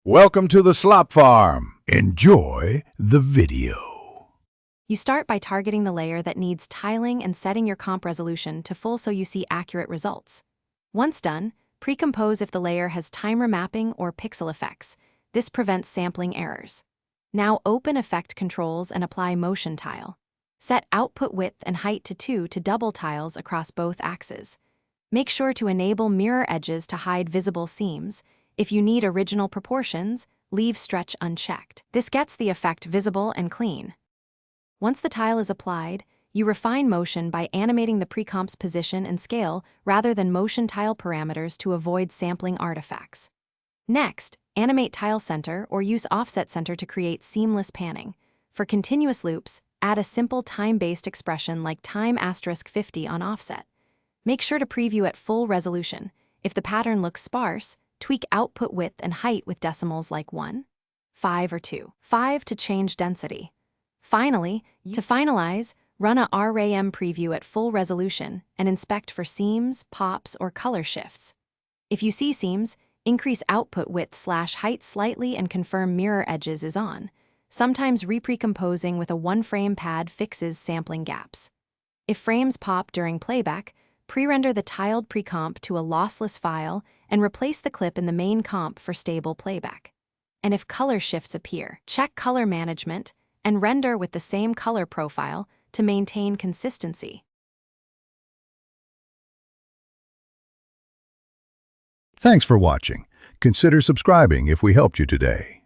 Welcome to the slop farm. Enjoy the video. You start by targeting the layer that needs tiling and setting your comp resolution to full so you see accurate results. Once done, pre-compose if the layer has timer mapping or pixel effects. This prevents sampling errors. Now open Effect Controls and apply Motion Tile. Set output width and height to 2 to double tiles across both axes. Make sure to enable mirror edges to hide visible seams. If you need original proportions, leave stretch unchecked. This gets the effect visible and clean. Once the tile is applied, you refine motion by animating the pre-comp's position and scale rather than motion tile parameters to avoid sampling artifacts. Next, animate tile center or use offset center to create seamless panning. For continuous loops, add a simple time-based expression like time*50 on offset. Make sure to preview at full resolution. If the pattern looks sparse, tweak output width and height with decimals like 1, 5, or 2. 5 to change density. Finally, to finalize, run a RAM preview at full resolution and inspect for seams, pops, or color shifts. If you see seams, increase output width/height slightly and confirm mirror edges is on. Sometimes re-precomposing with a one-frame pad fixes sampling gaps. If frames pop during playback, pre-render the tiled pre-comp to a lossless file and replace the clip in the main comp for stable playback. And if color shifts appear, check color management and render with the same color profile to maintain consistency. Thanks for watching. Consider subscribing if we helped you today.